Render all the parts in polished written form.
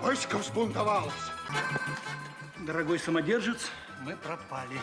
Войско взбунтовалось. Дорогой самодержец, мы пропали.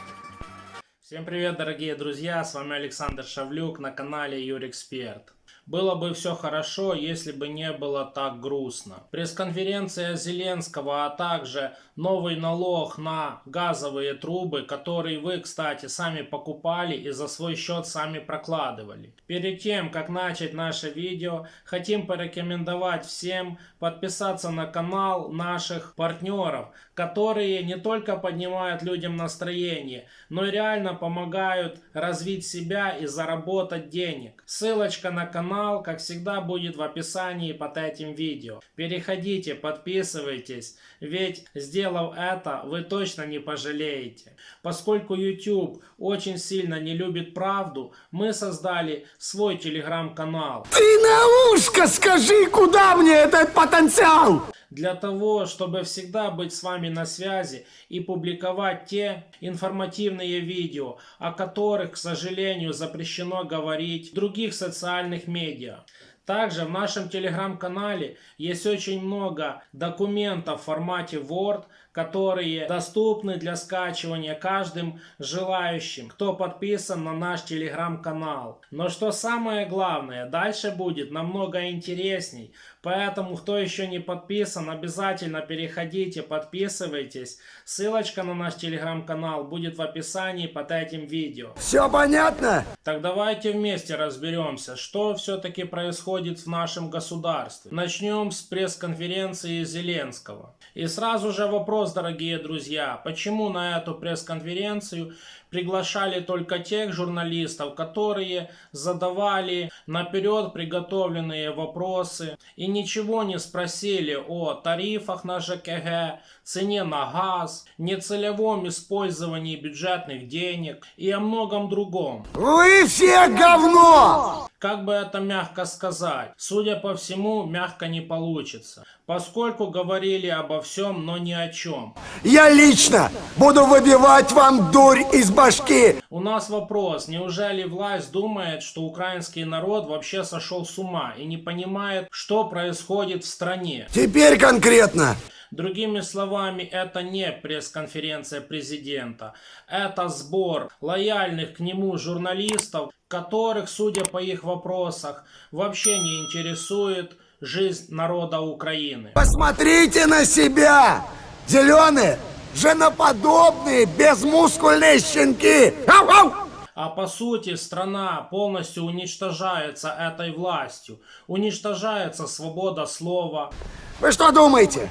Всем привет, дорогие друзья, с вами Александр Шавлюк на канале Юрексперт. Было бы все хорошо, если бы не было так грустно. Пресс-конференция Зеленского, а также новый налог на газовые трубы, который вы, кстати, сами покупали и за свой счет сами прокладывали. Перед тем, как начать наше видео, хотим порекомендовать всем подписаться на канал наших партнеров, которые не только поднимают людям настроение, но и реально помогают развить себя и заработать денег. Ссылочка на канал, как всегда, будет в описании под этим видео. Переходите, подписывайтесь, ведь сделав это, вы точно не пожалеете. Поскольку YouTube очень сильно не любит правду, мы создали свой телеграм-канал. Ты на ушко скажи, куда мне этот потенциал? Для того, чтобы всегда быть с вами на связи и публиковать те информативные видео, о которых, к сожалению, запрещено говорить в других социальных медиа. Также в нашем телеграм-канале есть очень много документов в формате Word, которые доступны для скачивания каждым желающим, кто подписан на наш телеграм-канал. Но что самое главное, дальше будет намного интересней. Поэтому, кто еще не подписан, обязательно переходите, подписывайтесь. Ссылочка на наш телеграм-канал будет в описании под этим видео. Все понятно? Так давайте вместе разберемся, что все-таки происходит в нашем государстве. Начнем с пресс-конференции Зеленского. И сразу же вопрос, дорогие друзья, почему на эту пресс-конференцию приглашали только тех журналистов, которые задавали наперед приготовленные вопросы и ничего не спросили о тарифах на ЖКГ, цене на газ, нецелевом использовании бюджетных денег и о многом другом. Вы все говно! Как бы это мягко сказать? Судя по всему, мягко не получится, поскольку говорили обо всем, но ни о чем. Я лично буду выбивать вам дурь из башки! У нас вопрос, неужели власть думает, что украинский народ вообще сошел с ума и не понимает, что происходит в стране? Теперь конкретно. Другими словами, это не пресс-конференция президента, это сбор лояльных к нему журналистов, которых, судя по их вопросах, вообще не интересует жизнь народа Украины. Посмотрите на себя! Зеленые, женоподобные, безмускульные щенки! Ау-ау! А по сути страна полностью уничтожается этой властью, уничтожается свобода слова. Вы что думаете?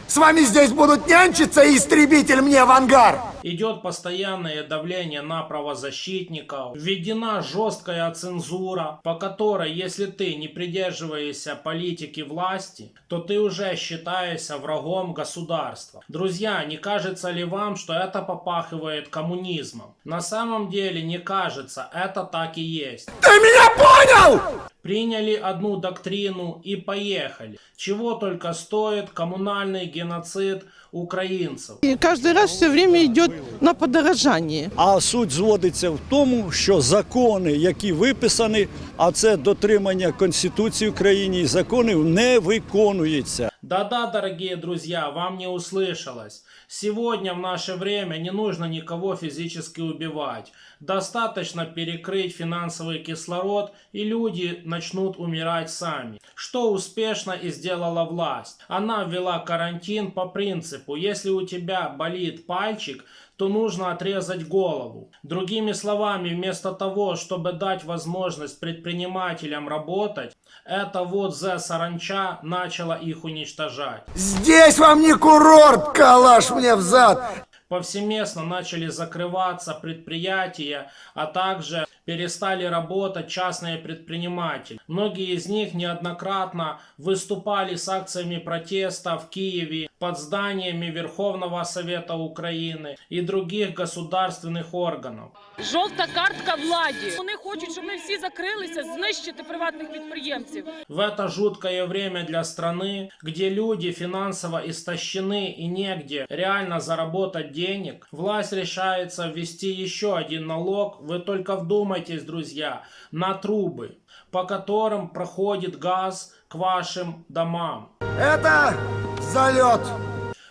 С вами здесь будут нянчиться и истребитель мне в ангар? Идет постоянное давление на правозащитников, введена жесткая цензура, по которой, если ты не придерживаешься политики власти, то ты уже считаешься врагом государства. Друзья, не кажется ли вам, что это попахивает коммунизмом? На самом деле не кажется, это так и есть. Ты меня понял? Приняли одну доктрину и поехали. Чего только стоит коммунальный геноцид українців. И каждый раз все время идет на подорожание. А суть зводиться в тому, що закони, які виписані, а це дотримання Конституції України і законів, не виконуються. Да-да, дорогие друзья, вам не услышалось. Сегодня в наше время не нужно никого физически убивать. Достаточно перекрыть финансовый кислород, и люди начнут умирать сами. Что успешно и сделала власть? Она ввела карантин по принципу: если у тебя болит пальчик, то нужно отрезать голову. Другими словами, вместо того, чтобы дать возможность предпринимателям работать, это вот саранча начала их уничтожать. Здесь вам не курорт, калаш мне взад! Повсеместно начали закрываться предприятия, а также перестали работать частные предприниматели. Многие из них неоднократно выступали с акциями протеста в Киеве под зданиями Верховного Совета Украины и других государственных органов. Жовта картка владі. Вони хочуть, щоб ми всі закрилися, знищити приватних підприємців. В это жуткое время для страны, где люди финансово истощены и негде реально заработать денег, власть решается ввести еще один налог, вы только вдумайтесь, друзья, на трубы, по которым проходит газ к вашим домам. Это залет.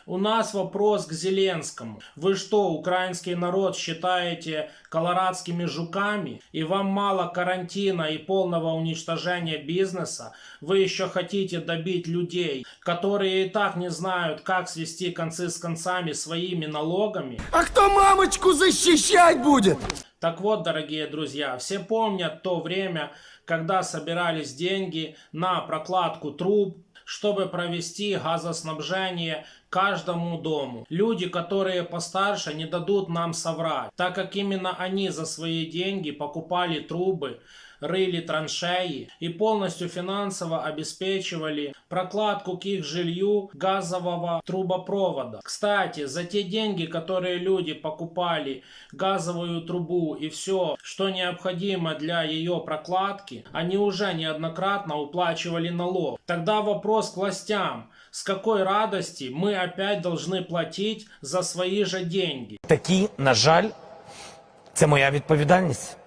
У нас вопрос к Зеленскому. Вы что, украинский народ считаете колорадскими жуками? И вам мало карантина и полного уничтожения бизнеса? Вы еще хотите добить людей, которые и так не знают, как свести концы с концами своими налогами? А кто мамочку защищать будет? Так вот, дорогие друзья, все помнят то время, когда собирались деньги на прокладку труб, чтобы провести газоснабжение каждому дому. Люди, которые постарше, не дадут нам соврать, так как именно они за свои деньги покупали трубы, рыли траншеи и полностью финансово обеспечивали прокладку к их жилью газового трубопровода. Кстати, за те деньги, которые люди покупали газовую трубу и все, что необходимо для ее прокладки, они уже неоднократно уплачивали налог. Тогда вопрос к властям. С какой радости мы опять должны платить за свои же деньги? Такі, на жаль, це моя відповідальність.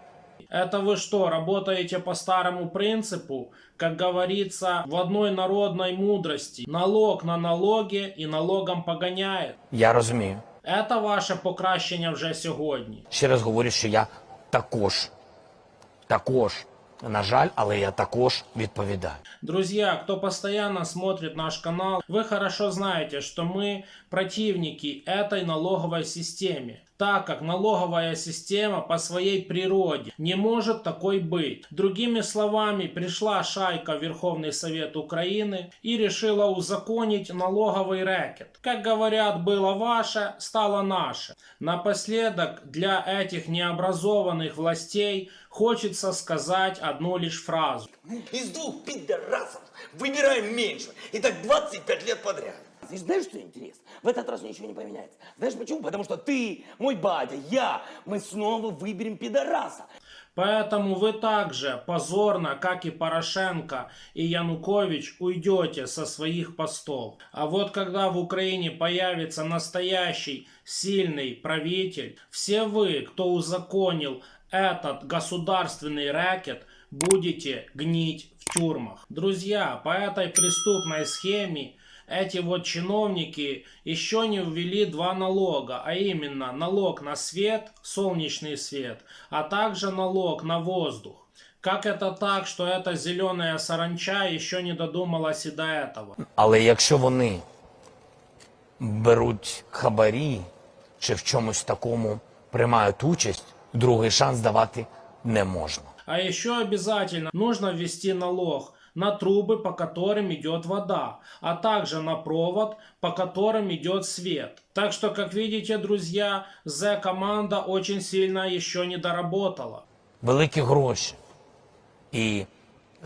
Это вы что, работаете по старому принципу? Как говорится в одной народной мудрости: налог на налоги и налогом погоняет. Я розумію. Это ваше покращення вже сьогодні. Ще раз говорю, що я також, на жаль, але я також відповідаю. Друзья, кто постоянно смотрит наш канал, вы хорошо знаете, что мы противники этой налоговой системе, так как налоговая система по своей природе не может такой быть. Другими словами, пришла шайка в Верховный Совет Украины и решила узаконить налоговый рэкет. Как говорят, было ваше, стало наше. Напоследок, для этих необразованных властей хочется сказать одну лишь фразу. Из двух пидорасов выбираем меньше. И так 25 лет подряд. И знаешь, что интересно? В этот раз ничего не поменяется. Знаешь почему? Потому что ты, мой батя, я, мы снова выберем пидораса. Поэтому вы также позорно, как и Порошенко и Янукович, уйдете со своих постов. А вот когда в Украине появится настоящий сильный правитель, все вы, кто узаконил этот государственный рэкет, будете гнить в тюрьмах. Друзья, по этой преступной схеме эти вот чиновники еще не ввели два налога, а именно налог на свет, солнечный свет, а также налог на воздух. Как это так, что эта зеленая саранча еще не додумалась и до этого? Але якщо вони беруть хабарі чи в чомусь такому приймають участь, другий шанс давати не можна. А еще обязательно нужно ввести налог на трубы, по которым идет вода, а также на провод, по которым идет свет. Так что, как видите, друзья, Зе-команда очень сильно еще не доработала. Великі гроші і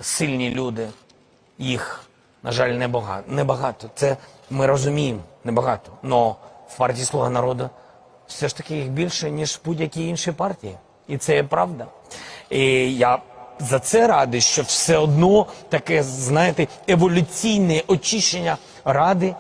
сильні люди, їх, на жаль, небагато. Це ми розуміємо, небагато. Но в партії «Слуга народу» все ж таки їх більше, ніж в будь-якій іншій партії. І це є правда. І я за це радий, що все одно таке, знаєте, еволюційне очищення Ради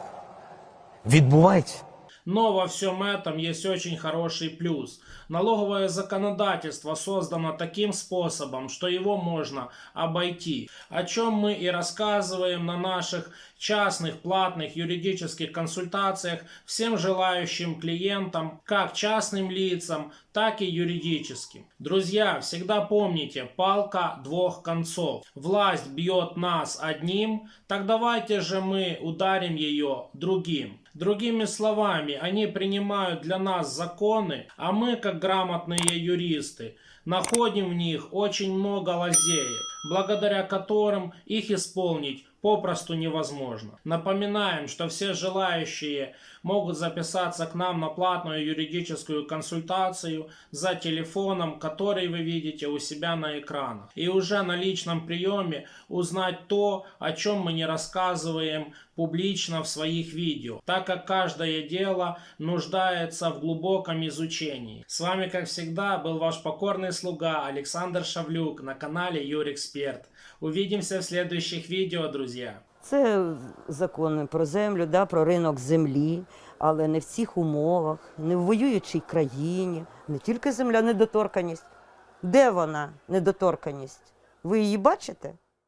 відбувається. Но во всем этом есть очень хороший плюс. Налоговое законодательство создано таким способом, что его можно обойти. О чем мы и рассказываем на наших частных платных юридических консультациях всем желающим клиентам, как частным лицам, так и юридическим. Друзья, всегда помните, палка двух концов. Власть бьет нас одним, так давайте же мы ударим ее другим. Другими словами, они принимают для нас законы, а мы, как грамотные юристы, находим в них очень много лазеек, благодаря которым их исполнить попросту невозможно. Напоминаем, что все желающие могут записаться к нам на платную юридическую консультацию за телефоном, который вы видите у себя на экранах. И уже на личном приеме узнать то, о чем мы не рассказываем публично в своих видео, так как каждое дело нуждается в глубоком изучении. С вами, как всегда, был ваш покорный слуга Александр Шавлюк на канале Юрексперт. Увидимся в следующих видео, друзья. Це закони про землю, да, про ринок землі, але не в цих умовах, не в воюючій країні, не тільки земля, недоторканність. Де вона, недоторканність? Ви її бачите?